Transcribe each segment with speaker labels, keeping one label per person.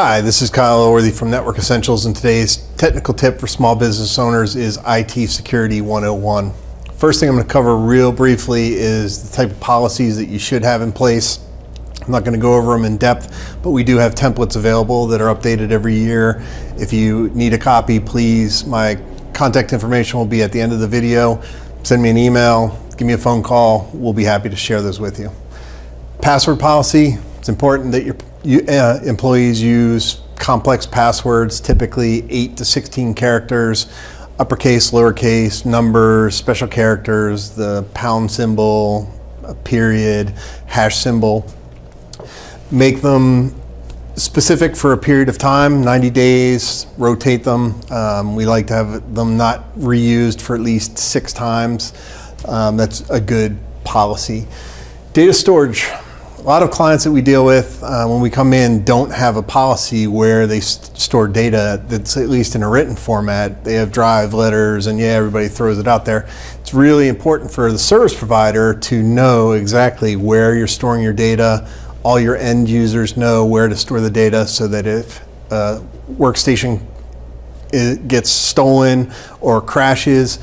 Speaker 1: Hi, this is Kyle Elworthy from Network Essentials, and today's technical tip for small business owners is IT Security 101. First thing I'm going to cover real briefly is the type of policies that you should have in place. I'm not going to go over them in depth, but we do have templates available that are updated every year. If you need a copy, please, my contact information will be at the end of the video. Send me an email, give me a phone call. We'll be happy to share those with you. Password policy. It's important that your employees use complex passwords, typically 8 to 16 characters, uppercase, lowercase, numbers, special characters, the pound symbol, a period, hash symbol. Make them specific for a period of time, 90 days, rotate them. We like to have them not reused for at least 6 times. That's a good policy. Data storage. A lot of clients that we deal with when we come in don't have a policy where they store data that's at least in a written format. They have drive letters and everybody throws it out there. It's really important for the service provider to know exactly where you're storing your data. All your end users know where to store the data so that if a workstation gets stolen or crashes,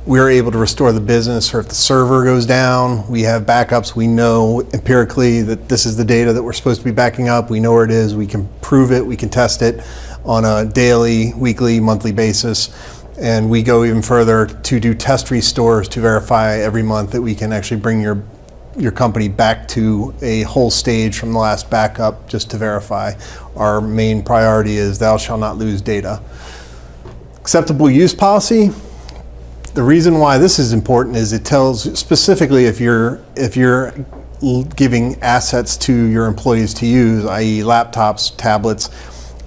Speaker 1: we're able to restore the business, or if the server goes down, we have backups. We know empirically that this is the data that we're supposed to be backing up. We know where it is. We can prove it. We can test it on a daily, weekly, monthly basis. And we go even further to do test restores to verify every month that we can actually bring your company back to a whole stage from the last backup just to verify. Our main priority is thou shalt not lose data. Acceptable use policy. The reason why this is important is it tells specifically if you're giving assets to your employees to use, i.e. laptops, tablets,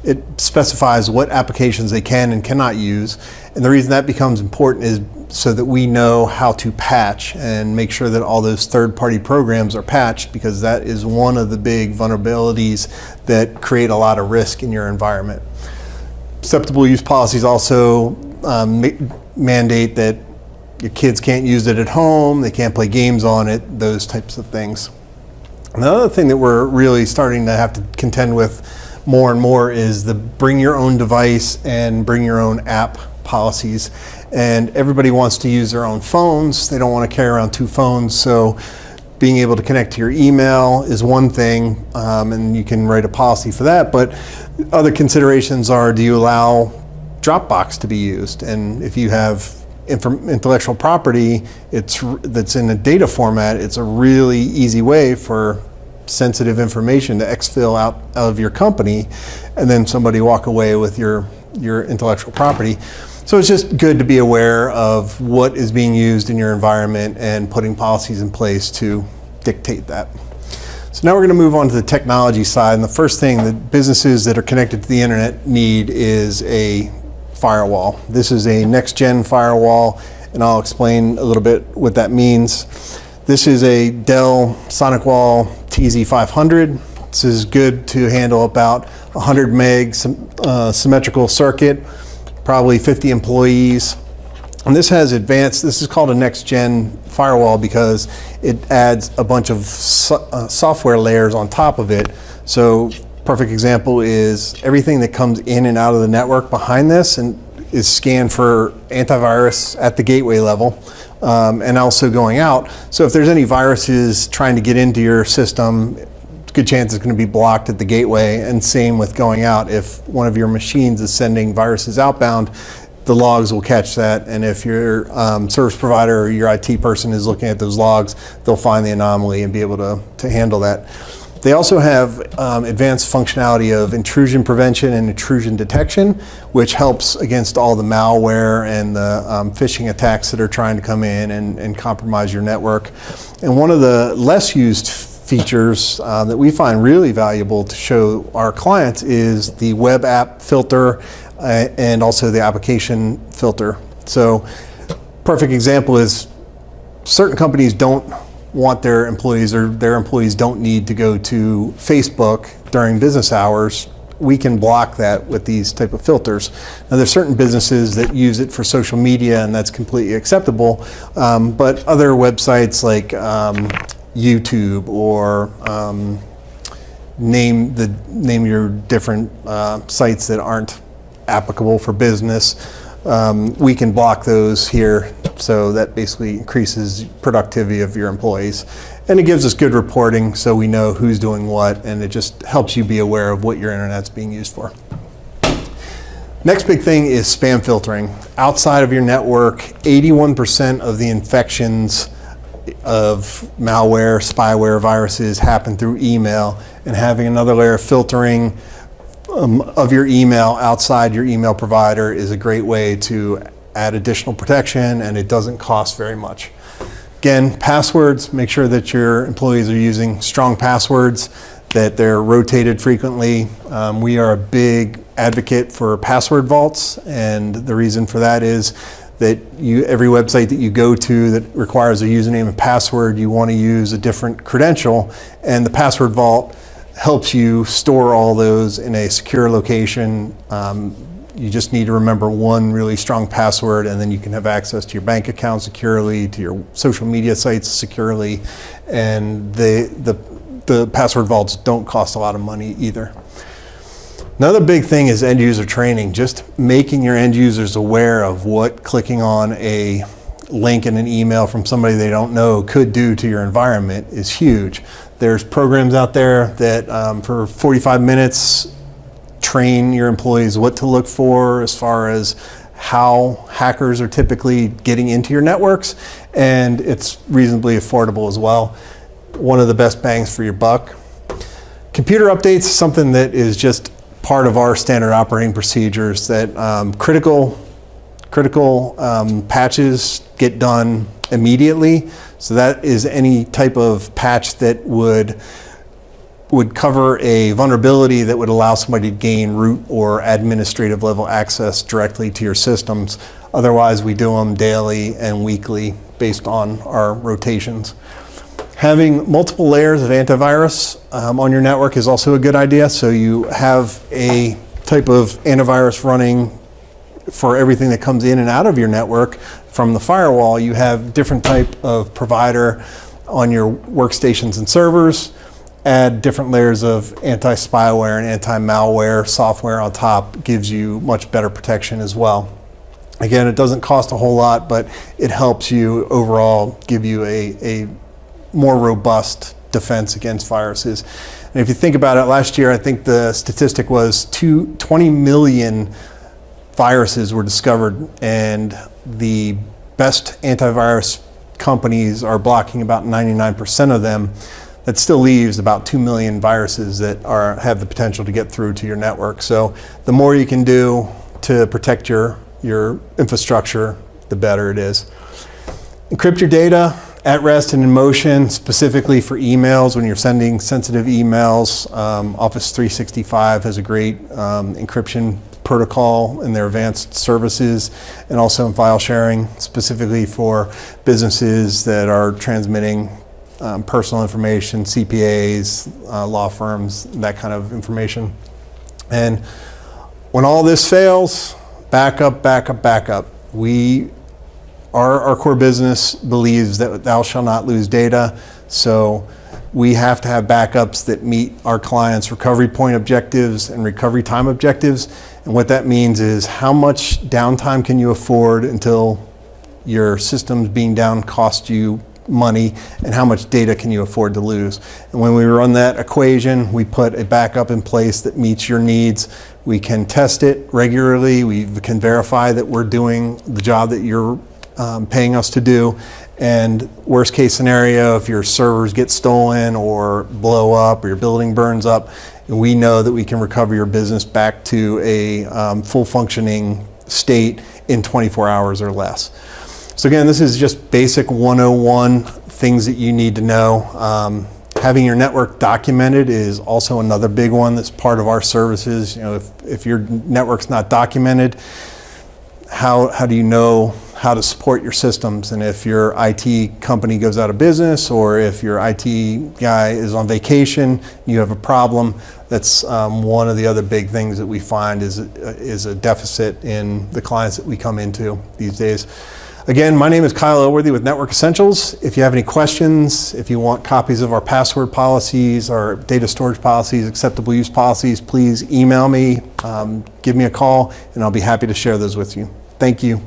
Speaker 1: it specifies what applications they can and cannot use. And the reason that becomes important is so that we know how to patch and make sure that all those third-party programs are patched, because that is one of the big vulnerabilities that create a lot of risk in your environment. Acceptable use policies also mandate that your kids can't use it at home, they can't play games on it, those types of things. Another thing that we're really starting to have to contend with more and more is the bring your own device and bring your own app policies. And everybody wants to use their own phones. They don't want to carry around 2 phones. So being able to connect to your email is one thing, and you can write a policy for that. But other considerations are, do you allow Dropbox to be used? And if you have intellectual property that's in a data format, it's a really easy way for sensitive information to exfil out of your company and then somebody walk away with your intellectual property. So it's just good to be aware of what is being used in your environment and putting policies in place to dictate that. So now we're going to move on to the technology side, and the first thing that businesses that are connected to the internet need is a firewall. This is a next-gen firewall, and I'll explain a little bit what that means. This is a Dell SonicWall TZ500. This is good to handle about 100 meg symmetrical circuit, probably 50 employees. And this has advanced, this is called a next-gen firewall because it adds a bunch of software layers on top of it. So perfect example is everything that comes in and out of the network behind this and is scanned for antivirus at the gateway level, and also going out. So if there's any viruses trying to get into your system, good chance it's going to be blocked at the gateway, and same with going out. If one of your machines is sending viruses outbound, the logs will catch that, and if your service provider or your IT person is looking at those logs, they'll find the anomaly and be able to handle that. They also have advanced functionality of intrusion prevention and intrusion detection, which helps against all the malware and the phishing attacks that are trying to come in and compromise your network. And one of the less used features that we find really valuable to show our clients is the web app filter and also the application filter. So perfect example is certain companies don't want their employees, or their employees don't need to go to Facebook during business hours. We can block that with these type of filters. Now there's certain businesses that use it for social media, and that's completely acceptable, but other websites like YouTube or name your different sites that aren't applicable for business. We can block those here, so that basically increases productivity of your employees. And it gives us good reporting, so we know who's doing what, and it just helps you be aware of what your internet's being used for. Next big thing is spam filtering. Outside of your network, 81% of the infections of malware, spyware, viruses happen through email, and having another layer of filtering of your email outside your email provider is a great way to add additional protection, and it doesn't cost very much. Again, passwords, make sure that your employees are using strong passwords, that they're rotated frequently. We are a big advocate for password vaults, and the reason for that is that every website that you go to that requires a username and password, you want to use a different credential, and the password vault helps you store all those in a secure location. You just need to remember one really strong password, and then you can have access to your bank account securely, to your social media sites securely, and the password vaults don't cost a lot of money either. Another big thing is end user training. Just making your end users aware of what clicking on a link in an email from somebody they don't know could do to your environment is huge. There's programs out there that for 45 minutes train your employees what to look for as far as how hackers are typically getting into your networks, and it's reasonably affordable as well. One of the best bangs for your buck. Computer updates, something that is just part of our standard operating procedures, that critical patches get done immediately. So that is any type of patch that would cover a vulnerability that would allow somebody to gain root or administrative level access directly to your systems. Otherwise, we do them daily and weekly based on our rotations. Having multiple layers of antivirus on your network is also a good idea. So you have a type of antivirus running for everything that comes in and out of your network. From the firewall, you have different type of provider on your workstations and servers. Add different layers of anti-spyware and anti-malware software on top, gives you much better protection as well. Again, it doesn't cost a whole lot, but it helps you overall, give you a more robust defense against viruses. And if you think about it, last year I think the statistic was 20 million viruses were discovered, and the best antivirus companies are blocking about 99% of them. That still leaves about 2 million viruses that have the potential to get through to your network. So the more you can do to protect your infrastructure, the better it is. Encrypt your data at rest and in motion, specifically for emails. When you're sending sensitive emails, Office 365 has a great encryption protocol in their advanced services, and also in file sharing, specifically for businesses that are transmitting personal information, CPAs, law firms, that kind of information. And when all this fails, backup, backup, backup. Our core business believes that thou shalt not lose data, so we have to have backups that meet our clients' recovery point objectives and recovery time objectives. And what that means is how much downtime can you afford until your systems being down cost you money, and how much data can you afford to lose. And when we run that equation, we put a backup in place that meets your needs. We can test it regularly. We can verify that we're doing the job that you're paying us to do. And worst case scenario, if your servers get stolen or blow up or your building burns up, we know that we can recover your business back to a full functioning state in 24 hours or less. So again, this is just basic 101 things that you need to know. Having your network documented is also another big one that's part of our services. You know, if your network's not documented, how do you know how to support your systems? And if your IT company goes out of business, or if your IT guy is on vacation, you have a problem, that's one of the other big things that we find is a deficit in the clients that we come into these days. Again, my name is Kyle Elworthy with Network Essentials. If you have any questions, if you want copies of our password policies, our data storage policies, acceptable use policies, please email me, give me a call, and I'll be happy to share those with you. Thank you.